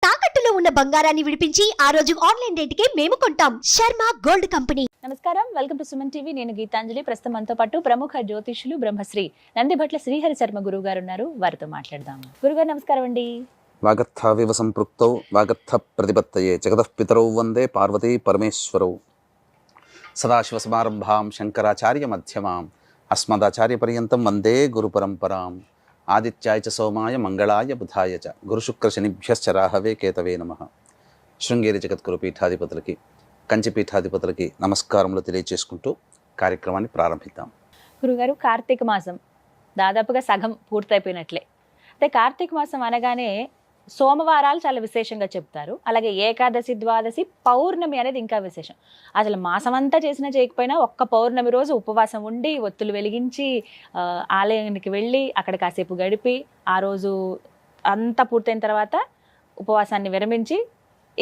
తాకట్టులో ఉన్న బంగారాన్ని విడిపించి ఆ రోజు ఆన్లైన్ రేటుకే మేము కొంటాం. Sharma gold company. నమస్కారం, వెల్కమ్ టు సుమన్ టీవీ. నేను గీతాంజలి. ప్రస్తుతం మనతో పాటు ప్రముఖ జ్యోతిష్యులు బ్రహ్మశ్రీ నందిభట్ల శ్రీహరి శర్మ గురువు గారు ఉన్నారు. వారితో మాట్లాడదాం. గురుగారు నమస్కారం అండి. వాగర్థావివ సంపృక్తౌ వాగర్థ ప్రతిపత్తయే జగతః పితరౌ వందే పార్వతీ పరమేశ్వరౌ. సదాశివసమారంభాం శంకరాచార్య మధ్యమాం అస్మదాచార్య పర్యంతం వందే గురు పరంపరాం. ఆదిత్యాయ చ సోమాయ మంగళాయ బుధాయ చ గురుశుక్ర శనిభ్యశ్చ రాహవే కేతవే నమః. శృంగేరి జగద్గురు పీఠాధిపతులకి, కంచి పీఠాధిపతులకి నమస్కారములు తెలియజేసుకుంటూ కార్యక్రమాన్ని ప్రారంభిద్దాం. గురుగారు, కార్తీక మాసం దాదాపుగా సగం పూర్తయిపోయినట్లే. అయితే కార్తీక మాసం అనగానే సోమవారాలు చాలా విశేషంగా చెప్తారు. అలాగే ఏకాదశి, ద్వాదశి, పౌర్ణమి అనేది ఇంకా విశేషం. అసలు మాసం అంతా చేసినా చేయకపోయినా ఒక్క పౌర్ణమి రోజు ఉపవాసం ఉండి ఒత్తులు వెలిగించి ఆలయానికి వెళ్ళి అక్కడ కాసేపు గడిపి ఆ రోజు అంతా పూర్తయిన తర్వాత ఉపవాసాన్ని విరమించి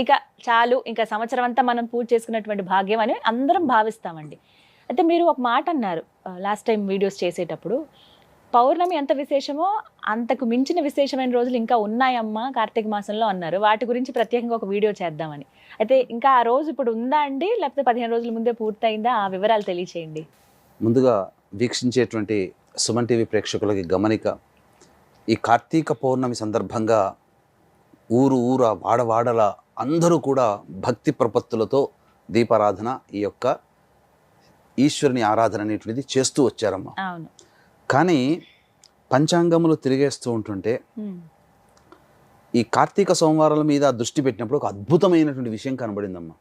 ఇక చాలు, ఇంకా సంవత్సరం అంతా మనం పూజ చేసుకున్నటువంటి భాగ్యం అని అందరం భావిస్తామండి. అయితే మీరు ఒక మాట అన్నారు లాస్ట్ టైం వీడియోస్ చేసేటప్పుడు, పౌర్ణమి ఎంత విశేషమో అంతకు మించిన విశేషమైన రోజులు ఇంకా ఉన్నాయమ్మా కార్తీక మాసంలో అన్నారు. వాటి గురించి ప్రత్యేకంగా ఒక వీడియో చేద్దామని. అయితే ఇంకా ఆ రోజు ఇప్పుడు ఉందా అండి, లేకపోతే 15 రోజుల ముందే పూర్తయిందా? ఆ వివరాలు తెలియచేయండి. ముందుగా వీక్షించేటువంటి సుమన్ టీవీ ప్రేక్షకులకి గమనిక, ఈ కార్తీక పౌర్ణమి సందర్భంగా ఊరు వాడవాడల అందరూ కూడా భక్తి ప్రపత్తులతో దీపారాధన, ఈ యొక్క ఈశ్వరుని ఆరాధన అనేటువంటిది చేస్తూ వచ్చారమ్మా. అవును. కానీ పంచాంగములు తిరిగేస్తూ ఉంటుంటే ఈ కార్తీక సోమవారాల మీద దృష్టి పెట్టినప్పుడు ఒక అద్భుతమైనటువంటి విషయం కనబడిందమ్మా.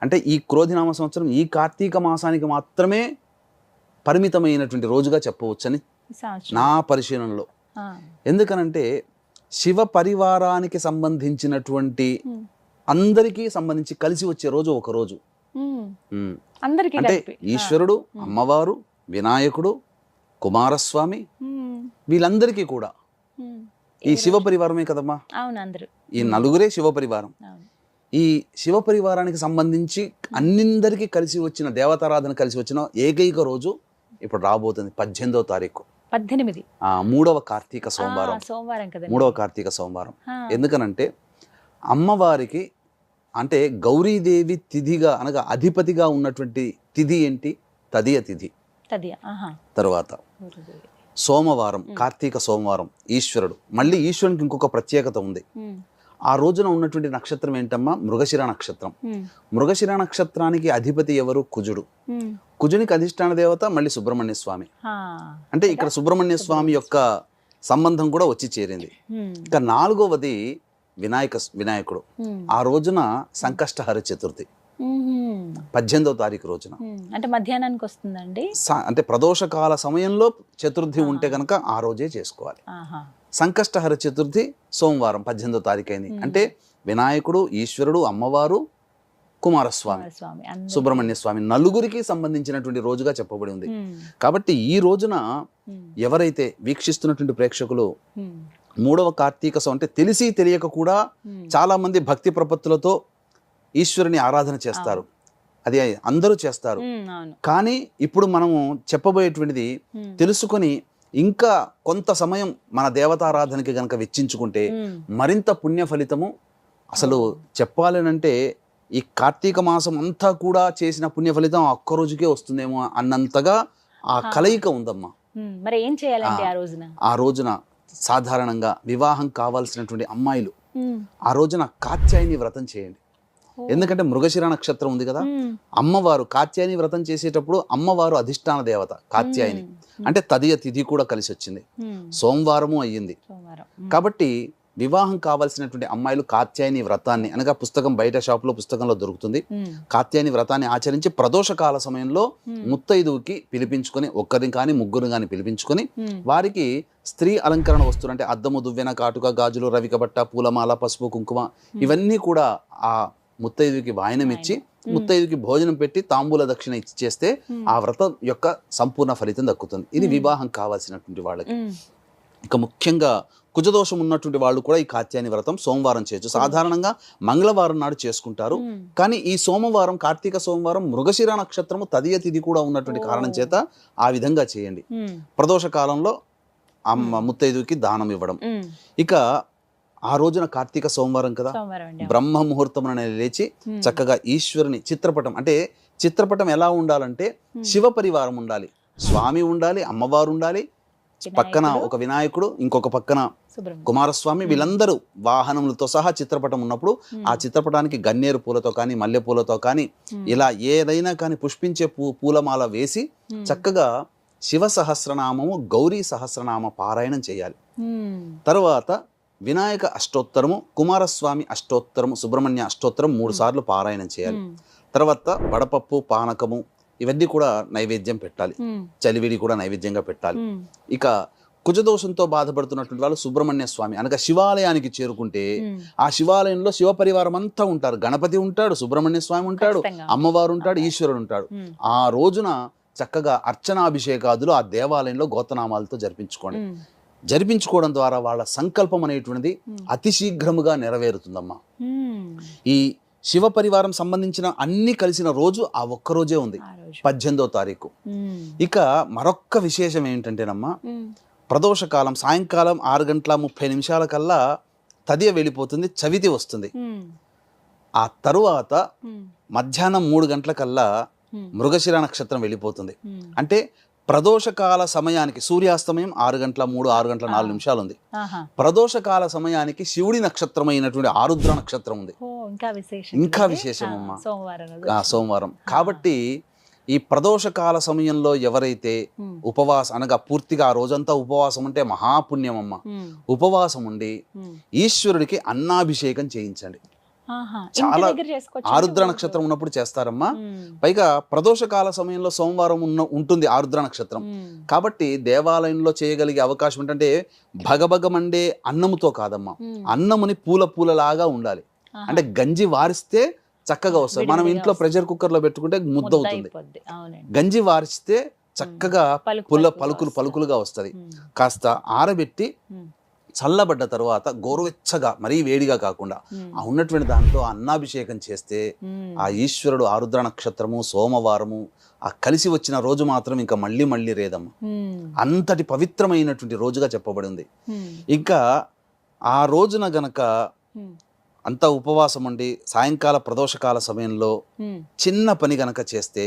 అంటే ఈ క్రోధినామ సంవత్సరం ఈ కార్తీక మాసానికి మాత్రమే పరిమితమైనటువంటి రోజుగా చెప్పవచ్చని నా పరిశీలనలో. ఎందుకనంటే శివ పరివారానికి సంబంధించినటువంటి అందరికీ సంబంధించి కలిసి వచ్చే రోజు ఒక రోజు. అంటే ఈశ్వరుడు, అమ్మవారు, వినాయకుడు, కుమారస్వామి, వీళ్ళందరికీ కూడా ఈ శివ పరివారమే కదమ్మా. ఈ నలుగురే శివ పరివారం. ఈ శివ పరివారానికి సంబంధించి అన్నిందరికీ కలిసి వచ్చిన దేవతారాధన కలిసి వచ్చిన ఏకైక రోజు ఇప్పుడు రాబోతుంది 18వ తారీఖు, 18, 3వ కార్తీక సోమవారం. మూడవ కార్తీక సోమవారం. ఎందుకనంటే అమ్మవారికి అంటే గౌరీదేవి తిథిగా అనగా అధిపతిగా ఉన్నటువంటి తిథి ఏంటి? తదియ తిథి. తర్వాత సోమవారం, కార్తీక సోమవారం ఈశ్వరుడు. మళ్ళీ ఈశ్వరునికి ఇంకొక ప్రత్యేకత ఉంది. ఆ రోజున ఉన్నటువంటి నక్షత్రం ఏంటమ్మా? మృగశిర నక్షత్రం. మృగశిర నక్షత్రానికి అధిపతి ఎవరు? కుజుడు. కుజునికి అధిష్టాన దేవత మళ్ళీ సుబ్రహ్మణ్య స్వామి. అంటే ఇక్కడ సుబ్రహ్మణ్య స్వామి యొక్క సంబంధం కూడా వచ్చి చేరింది. ఇక 4వది వినాయకుడు. ఆ రోజున సంకష్టహర చతుర్థి, 18వ తారీఖు రోజున. అంటే మధ్యాహ్నానికి వస్తుందండి. అంటే ప్రదోషకాల సమయంలో చతుర్థి ఉంటే కనుక ఆ రోజే చేసుకోవాలి. సంకష్టహర చతుర్థి సోమవారం 18వ తారీఖు అయింది. అంటే వినాయకుడు, ఈశ్వరుడు, అమ్మవారు, కుమారస్వామి, సుబ్రహ్మణ్య స్వామి నలుగురికి సంబంధించినటువంటి రోజుగా చెప్పబడి ఉంది. కాబట్టి ఈ రోజున ఎవరైతే వీక్షిస్తున్నటువంటి ప్రేక్షకులు 3వ కార్తీక అంటే తెలిసి తెలియక కూడా చాలా మంది భక్తి ప్రపత్తులతో ఈశ్వరుని ఆరాధన చేస్తారు. అది అందరూ చేస్తారు. కానీ ఇప్పుడు మనము చెప్పబోయేటువంటిది తెలుసుకొని ఇంకా కొంత సమయం మన దేవతారాధనకి గనక వెచ్చించుకుంటే మరింత పుణ్య ఫలితము. అసలు చెప్పాలనంటే ఈ కార్తీక మాసం అంతా కూడా చేసిన పుణ్య ఫలితం ఒక్క రోజుకే వస్తుందేమో అన్నంతగా ఆ కలయిక ఉందమ్మా. మరి ఏం చేయాలండి ఆ రోజున? ఆ రోజున సాధారణంగా వివాహం కావాల్సినటువంటి అమ్మాయిలు ఆ రోజున కాత్యాయని వ్రతం చేయండి. ఎందుకంటే మృగశిర నక్షత్రం ఉంది కదా, అమ్మవారు కాత్యాయని వ్రతం చేసేటప్పుడు అమ్మవారు అధిష్టాన దేవత కాత్యాయని. అంటే తదియ తిథి కూడా కలిసి వచ్చింది, సోమవారము అయ్యింది. కాబట్టి వివాహం కావాల్సినటువంటి అమ్మాయిలు కాత్యాయని వ్రతాన్ని అనగా పుస్తకం బయట షాపులో పుస్తకంలో దొరుకుతుంది. కాత్యాయని వ్రతాన్ని ఆచరించి ప్రదోషకాల సమయంలో ముత్తైదువుకి పిలిపించుకొని, ఒక్కరిని కానీ ముగ్గురు కానీ పిలిపించుకొని వారికి స్త్రీ అలంకరణ వస్తువులు అంటే అద్దము, దువ్వెన, కాటుక, గాజులు, రవిక బట్ట, పూలమాల, పసుపు, కుంకుమ ఇవన్నీ కూడా ఆ ముత్తైదుకి వాయనం ఇచ్చి ముత్తైదుకి భోజనం పెట్టి తాంబూల దక్షిణ ఇచ్చి చేస్తే ఆ వ్రతం యొక్క సంపూర్ణ ఫలితం దక్కుతుంది. ఇది వివాహం కావాల్సినటువంటి వాళ్ళకి. ఇక ముఖ్యంగా కుజదోషం ఉన్నటువంటి వాళ్ళు కూడా ఈ కాత్యాయని వ్రతం సోమవారం చేయొచ్చు. సాధారణంగా మంగళవారం నాడు చేసుకుంటారు. కానీ ఈ సోమవారం, కార్తీక సోమవారం మృగశిర నక్షత్రము తదియ తిథి కూడా ఉన్నటువంటి కారణం చేత ఆ విధంగా చేయండి. ప్రదోష కాలంలో ముత్తైదుకి దానం ఇవ్వడం. ఇక ఆ రోజున కార్తీక సోమవారం కదా, సోమవారం అండి. బ్రహ్మ ముహూర్తం లేచి చక్కగా ఈశ్వరుని చిత్రపటం, అంటే చిత్రపటం ఎలా ఉండాలంటే శివ పరివారం ఉండాలి, స్వామి ఉండాలి, అమ్మవారు ఉండాలి, పక్కన ఒక వినాయకుడు, ఇంకొక పక్కన కుమారస్వామి, వీళ్ళందరూ వాహనములతో సహా చిత్రపటం ఉన్నప్పుడు ఆ చిత్రపటానికి గన్నేరు పూలతో కానీ మల్లె పూలతో కానీ ఇలా ఏదైనా కానీ పుష్పించే పూలమాల వేసి చక్కగా శివ సహస్రనామము, గౌరీ సహస్రనామ పారాయణం చేయాలి. తర్వాత వినాయక అష్టోత్తరము, కుమారస్వామి అష్టోత్తరము, సుబ్రహ్మణ్య అష్టోత్తరం 3 సార్లు పారాయణం చేయాలి. తర్వాత వడపప్పు, పానకము ఇవన్నీ కూడా నైవేద్యం పెట్టాలి, చలివిడి కూడా నైవేద్యంగా పెట్టాలి. ఇక కుజదోషంతో బాధపడుతున్నటువంటి వాళ్ళు సుబ్రహ్మణ్య స్వామి అనగా శివాలయానికి చేరుకుంటే ఆ శివాలయంలో శివ పరివారం అంతా ఉంటారు. గణపతి ఉంటాడు, సుబ్రహ్మణ్య స్వామి ఉంటాడు, అమ్మవారు ఉంటాడు, ఈశ్వరుడు ఉంటాడు. ఆ రోజున చక్కగా అర్చనాభిషేకాదులు ఆ దేవాలయంలో గోతనామాలతో జరిపించుకోవడం ద్వారా వాళ్ళ సంకల్పం అనేటువంటిది అతి శీఘ్రముగా నెరవేరుతుందమ్మా. ఈ శివ పరివారం సంబంధించిన అన్ని కలిసిన రోజు ఆ ఒక్క రోజే ఉంది, 18వ తారీఖు. ఇక మరొక్క విశేషం ఏంటంటేనమ్మా, ప్రదోషకాలం సాయంకాలం 6:30 కల్లా తదియ వెళ్ళిపోతుంది, చవితి వస్తుంది. ఆ తరువాత మధ్యాహ్నం 3 గంటలకల్లా మృగశిర నక్షత్రం వెళ్ళిపోతుంది. అంటే ప్రదోషకాల సమయానికి సూర్యాస్తమయం 6:03, 6:04 ఉంది. ప్రదోషకాల సమయానికి శివుడి నక్షత్రమైనటువంటి ఆరుద్ర నక్షత్రం ఉంది. ఇంకా విశేషం అమ్మా సోమవారం. కాబట్టి ఈ ప్రదోషకాల సమయంలో ఎవరైతే ఉపవాసం అనగా పూర్తిగా ఆ రోజంతా ఉపవాసం ఉంటే మహాపుణ్యం అమ్మ. ఉపవాసం ఉండి ఈశ్వరుడికి అన్నాభిషేకం చేయించండి. చాలా ఆరుద్ర నక్షత్రం ఉన్నప్పుడు చేస్తారమ్మా. పైగా ప్రదోషకాల సమయంలో సోమవారం ఉంటుంది ఆరుద్ర నక్షత్రం కాబట్టి దేవాలయంలో చేయగలిగే అవకాశం ఏంటంటే భగభగమండే అన్నముతో కాదమ్మా, అన్నముని పూలలాగా ఉండాలి. అంటే గంజి వారిస్తే చక్కగా వస్తుంది. మనం ఇంట్లో ప్రెషర్ కుక్కర్ లో పెట్టుకుంటే ముద్ద అవుతుంది. గంజి వారిస్తే చక్కగా పలుకులుగా వస్తుంది. కాస్త ఆరబెట్టి చల్లబడ్డ తర్వాత గోరువెచ్చగా మరీ వేడిగా కాకుండా ఆ ఉన్నటువంటి దాంతో అన్నాభిషేకం చేస్తే ఆ ఈశ్వరుడు ఆరుద్ర నక్షత్రము సోమవారము ఆ కలిసి వచ్చిన రోజు మాత్రం ఇంకా మళ్ళీ రేదమ్మ. అంతటి పవిత్రమైనటువంటి రోజుగా చెప్పబడింది. ఇంకా ఆ రోజున గనక అంతా ఉపవాసం ఉండి సాయంకాల ప్రదోషకాల సమయంలో చిన్న పని గనక చేస్తే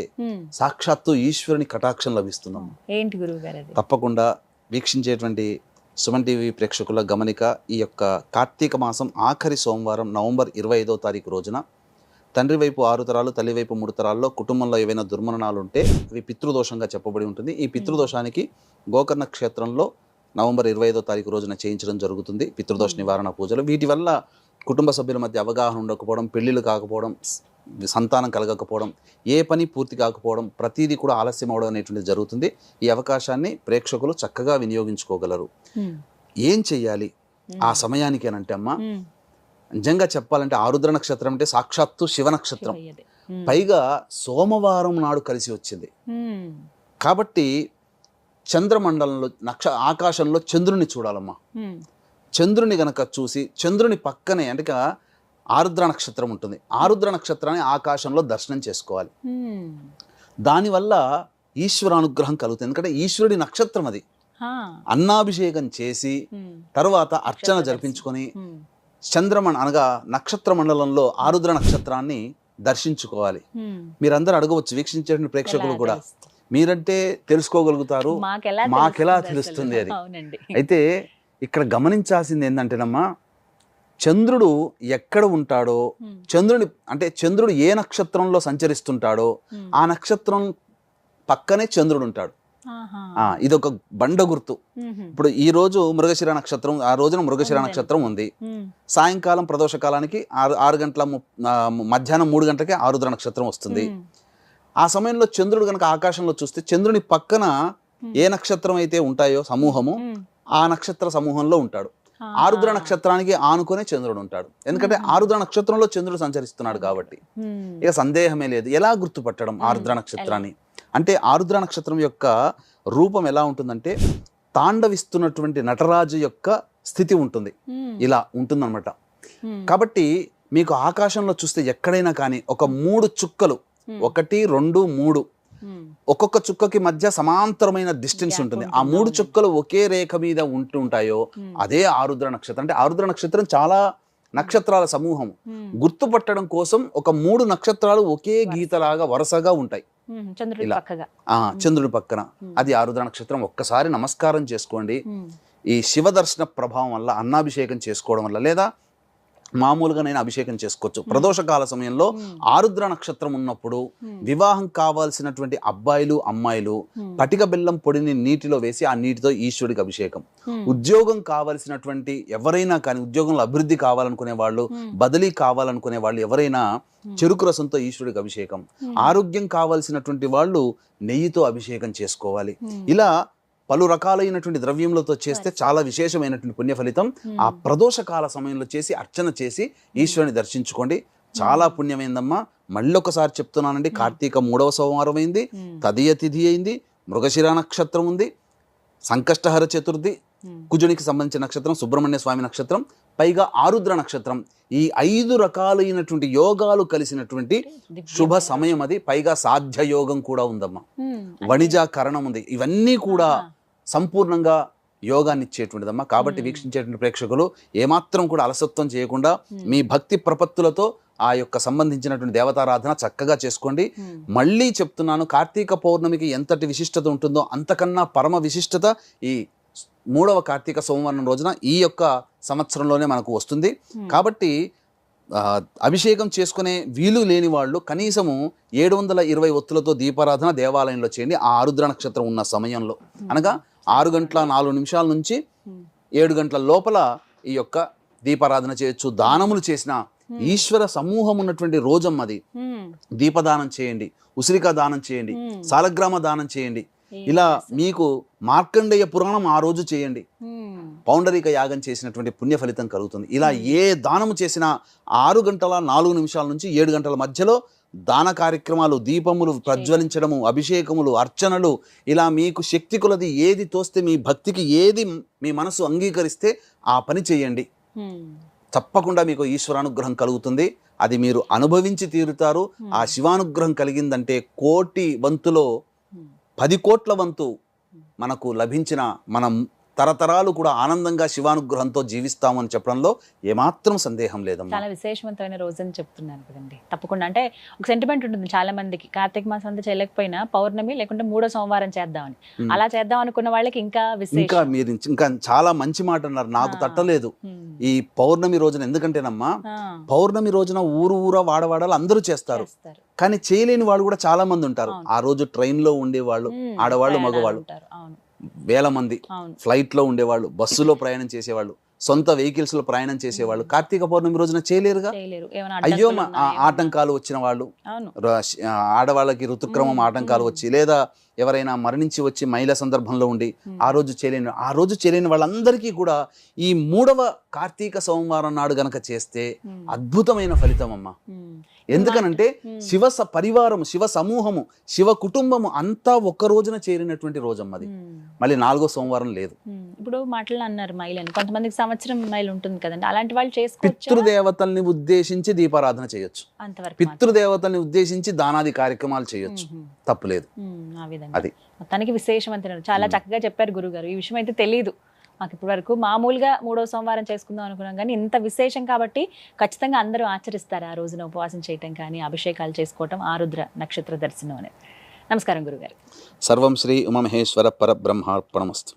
సాక్షాత్తు ఈశ్వరుని కటాక్షం లభిస్తున్నాం. ఏంటి గురువు గారు? తప్పకుండా వీక్షించేటువంటి సుమన్ టీవీ ప్రేక్షకుల గమనిక, ఈ యొక్క కార్తీక మాసం ఆఖరి సోమవారం నవంబర్ 25వ తారీఖు రోజున తండ్రి వైపు 6 తరాలు తల్లి వైపు 3 తరాల్లో కుటుంబంలో ఏవైనా దుర్మరణాలు ఉంటే అవి పితృదోషంగా చెప్పబడి ఉంటుంది. ఈ పితృదోషానికి గోకర్ణ క్షేత్రంలో నవంబర్ 25వ తారీఖు రోజున చేయించడం జరుగుతుంది పితృదోష నివారణ పూజలు. వీటి వల్ల కుటుంబ సభ్యుల మధ్య అవగాహన ఉండకపోవడం, పెళ్లిళ్ళు కాకపోవడం, సంతానం కలగకపోవడం, ఏ పని పూర్తి కాకపోవడం, ప్రతిదీ కూడా ఆలస్యం అవడం అనేటువంటిది జరుగుతుంది. ఈ అవకాశాన్ని ప్రేక్షకులు చక్కగా వినియోగించుకోగలరు. ఏం చెయ్యాలి ఆ సమయానికి అని అంటే అమ్మా, నిజంగా చెప్పాలంటే ఆరుద్ర నక్షత్రం అంటే సాక్షాత్తు శివ నక్షత్రం, పైగా సోమవారం నాడు కలిసి వచ్చింది కాబట్టి చంద్రమండలంలో ఆకాశంలో చంద్రుని చూడాలమ్మా. చంద్రుని గనక చూసి చంద్రుని పక్కనే అంటే ఆరుద్ర నక్షత్రం ఉంటుంది, ఆరుద్ర నక్షత్రాన్ని ఆకాశంలో దర్శనం చేసుకోవాలి. దానివల్ల ఈశ్వర అనుగ్రహం కలుగుతుంది. ఎందుకంటే ఈశ్వరుడి నక్షత్రం అది. అన్నాభిషేకం చేసి తర్వాత అర్చన జరిపించుకొని అనగా నక్షత్ర మండలంలో ఆరుద్ర నక్షత్రాన్ని దర్శించుకోవాలి. మీరందరూ అడగవచ్చు, వీక్షించే ప్రేక్షకులు కూడా, మీరంటే తెలుసుకోగలుగుతారు, మాకెలా తెలుస్తుంది అది. అయితే ఇక్కడ గమనించాల్సింది ఏంటంటేనమ్మా, చంద్రుడు ఎక్కడ ఉంటాడో, చంద్రుడు ఏ నక్షత్రంలో సంచరిస్తుంటాడో ఆ నక్షత్రం పక్కనే చంద్రుడు ఉంటాడు. ఇదొక బండ గుర్తు. ఇప్పుడు ఈ రోజు మృగశిర నక్షత్రం, ఆ రోజున మృగశిర నక్షత్రం ఉంది. సాయంకాలం ప్రదోషకాలానికి మధ్యాహ్నం 3 గంటలకే ఆరుద్ర నక్షత్రం వస్తుంది. ఆ సమయంలో చంద్రుడు కనుక ఆకాశంలో చూస్తే చంద్రుని పక్కన ఏ నక్షత్రం అయితే ఉంటాయో సమూహము, ఆ నక్షత్ర సమూహంలో ఉంటాడు. ఆరుద్ర నక్షత్రానికి ఆనుకునే చంద్రుడు ఉంటాడు. ఎందుకంటే ఆరుద్ర నక్షత్రంలో చంద్రుడు సంచరిస్తున్నాడు కాబట్టి ఇక సందేహమే లేదు. ఎలా గుర్తుపట్టడం ఆరుద్ర నక్షత్రాన్ని అంటే, ఆరుద్ర నక్షత్రం యొక్క రూపం ఎలా ఉంటుందంటే తాండవిస్తున్నటువంటి నటరాజు యొక్క స్థితి ఉంటుంది, ఇలా ఉంటుందన్నమాట. కాబట్టి మీకు ఆకాశంలో చూస్తే ఎక్కడైనా కానీ ఒక 3 చుక్కలు, 1, 2, 3 ఒక్కొక్క చుక్కకి మధ్య సమాంతరమైన డిస్టెన్స్ Gap ఉంటుంది. ఉంటుంది, ఆ 3 అవును. చుక్కలు ఒకే రేఖ మీద ఉంటుంటాయో అదే ఆరుద్ర నక్షత్రం. అంటే ఆరుద్ర నక్షత్రం చాలా నక్షత్రాల సమూహం. గుర్తుపట్టడం కోసం ఒక 3 నక్షత్రాలు ఒకే గీతలాగా వరుసగా ఉంటాయి చంద్రుడి ఇలా. పక్కగా. చంద్రుడి పక్కన అది ఆరుద్ర నక్షత్రం. ఒక్కసారి నమస్కారం చేసుకోండి. ఈ శివ దర్శన ప్రభావం వల్ల అన్నాభిషేకం చేసుకోవడం వల్ల, లేదా మామూలుగా నేను అభిషేకం చేసుకోవచ్చు. ప్రదోషకాల సమయంలో ఆరుద్ర నక్షత్రం ఉన్నప్పుడు వివాహం కావాల్సినటువంటి అబ్బాయిలు అమ్మాయిలు పటిక బెల్లం పొడిని నీటిలో వేసి ఆ నీటితో ఈశ్వరుడికి అభిషేకం. ఉద్యోగం కావాల్సినటువంటి ఎవరైనా కానీ, ఉద్యోగంలో అభివృద్ధి కావాలనుకునే వాళ్ళు, బదిలీ కావాలనుకునే వాళ్ళు ఎవరైనా చెరుకు రసంతో ఈశ్వరుడికి అభిషేకం. ఆరోగ్యం కావాల్సినటువంటి వాళ్ళు నెయ్యితో అభిషేకం చేసుకోవాలి. ఇలా పలు రకాలైనటువంటి ద్రవ్యములతో చేస్తే చాలా విశేషమైనటువంటి పుణ్య ఫలితం. ఆ ప్రదోషకాల సమయంలో చేసి అర్చన చేసి ఈశ్వరుని దర్శించుకోండి. చాలా పుణ్యమైందమ్మా. మళ్ళొకసారి చెప్తున్నానండి, కార్తీక 3వ సోమవారం అయింది, తదియ తిథి అయింది, మృగశిర నక్షత్రం ఉంది, సంకష్టహర చతుర్థి, కుజునికి సంబంధించిన నక్షత్రం, సుబ్రహ్మణ్య స్వామి నక్షత్రం, పైగా ఆరుద్ర నక్షత్రం. ఈ 5 రకాలైనటువంటి యోగాలు కలిసినటువంటి శుభ సమయం అది. పైగా సాధ్య యోగం కూడా ఉందమ్మా, వణిజాకరణం ఉంది. ఇవన్నీ కూడా సంపూర్ణంగా యోగాన్ని ఇచ్చేటువంటిదమ్మా. కాబట్టి వీక్షించేటువంటి ప్రేక్షకులు ఏమాత్రం కూడా అలసత్వం చేయకుండా మీ భక్తి ప్రపత్తులతో ఆ యొక్క సంబంధించినటువంటి దేవతారాధన చక్కగా చేసుకోండి. మళ్ళీ చెప్తున్నాను, కార్తీక పౌర్ణమికి ఎంతటి విశిష్టత ఉంటుందో అంతకన్నా పరమ విశిష్టత ఈ 3వ కార్తీక సోమవారం రోజున ఈ యొక్క సంవత్సరంలోనే మనకు వస్తుంది. కాబట్టి అభిషేకం చేసుకునే వీలు లేని వాళ్ళు కనీసము 720 ఒత్తులతో దీపారాధన దేవాలయంలో చేయండి. ఆ ఆరుద్ర నక్షత్రం ఉన్న సమయంలో, అనగా 6:04 నుంచి 7 గంటల లోపల ఈ యొక్క దీపారాధన చేయొచ్చు. దానములు చేసిన ఈశ్వర సమూహం ఉన్నటువంటి రోజమ్మది. దీపదానం చేయండి, ఉసిరికా దానం చేయండి, సాలగ్రామ దానం చేయండి. ఇలా మీకు మార్కండేయ పురాణం ఆ రోజు చేయండి. పౌండరీక యాగం చేసినటువంటి పుణ్య ఫలితం కలుగుతుంది. ఇలా ఏ దానము చేసినా 6:04 నుంచి 7 గంటల మధ్యలో దాన కార్యక్రమాలు, దీపములు ప్రజ్వలించడము, అభిషేకములు, అర్చనలు, ఇలా మీకు శక్తి కొలది ఏది తోస్తే, మీ భక్తికి ఏది మీ మనసు అంగీకరిస్తే ఆ పని చేయండి. తప్పకుండా మీకు ఈశ్వరానుగ్రహం కలుగుతుంది. అది మీరు అనుభవించి తీరుతారు. ఆ శివానుగ్రహం కలిగిందంటే 1,00,00,000 వంతులో 10 కోట్ల వంతు మనకు లభించిన, మనం తరతరాలు కూడా ఆనందంగా శివానుగ్రహంతో జీవిస్తామని చెప్పడంలో ఏమాత్రం సందేహం లేదమ్మా. చాలా విశేషవంతమైన రోజు అని చెప్తున్నాను కదండి. తప్పకుండా, అంటే ఒక సెంటిమెంట్ ఉంటుంది చాలా మందికి, కార్తీక మాసం అంతా చేయలేకపోయినా పౌర్ణమి లేకుంటే 3వ సోమవారం చేద్దామని. అలా చేద్దాం అనుకున్న వాళ్ళకి ఇంకా ఇంకా మీరు ఇంకా చాలా మంచి మాట అన్నారు, నాకు తట్టలేదు ఈ పౌర్ణమి రోజున. ఎందుకంటేనమ్మా, పౌర్ణమి రోజున ఊరు వాడవాడాలు అందరూ చేస్తారు, కానీ చేయలేని వాళ్ళు కూడా చాలా మంది ఉంటారు. ఆ రోజు ట్రైన్ లో ఉండేవాళ్ళు, ఆడవాళ్ళు మగవాళ్ళు వేల మంది, ఫ్లైట్ లో ఉండేవాళ్ళు, బస్సులో ప్రయాణం చేసేవాళ్ళు, సొంత వెహికల్స్ లో ప్రయాణం చేసేవాళ్ళు కార్తీక పౌర్ణమి రోజున చేయలేరుగా. అయ్యో ఆటంకాలు వచ్చిన వాళ్ళు, ఆడవాళ్ళకి ఋతుక్రమం ఆటంకాలు వచ్చి, లేదా ఎవరైనా మరణించి వచ్చి మహిళా సందర్భంలో ఉండి ఆ రోజు చేయలేని వాళ్ళందరికీ కూడా ఈ 3వ కార్తీక సోమవారం నాడు గనక చేస్తే అద్భుతమైన ఫలితం అమ్మా. ఎందుకనంటే శివ పరివారము, శివ సమూహము, శివ కుటుంబము అంతా ఒక్క రోజున చేరినటువంటి రోజమ్మది. మళ్ళీ 4వ సోమవారం లేదు. ఇప్పుడు మాటలు అన్నారు మహిళని, కొంతమందికి సంవత్సరం మహిళ ఉంటుంది కదండి, అలాంటి వాళ్ళు చేసుకోవచ్చు. పితృదేవతల్ని ఉద్దేశించి దీపారాధన చేయొచ్చు, పితృదేవతల్ని ఉద్దేశించి దానాది కార్యక్రమాలు చేయొచ్చు, తప్పులేదు. అది మొత్తానికి విశేషవంతమైన, చాలా చక్కగా చెప్పారు గురుగారు. ఈ విషయం అయితే తెలియదు మాకు ఇప్పటి వరకు. మామూలుగా 3వ సోమవారం చేసుకుందాం అనుకున్నాం, కానీ ఇంత విశేషం కాబట్టి ఖచ్చితంగా అందరూ ఆచరిస్తారు ఆ రోజున ఉపవాసం చేయటం కానీ, అభిషేకాలు చేసుకోవటం, ఆరుద్ర నక్షత్ర దర్శనం అనేది. నమస్కారం గురుగారు. సర్వం శ్రీ ఉమామహేశ్వర పరబ్రహ్మార్పణమస్తు.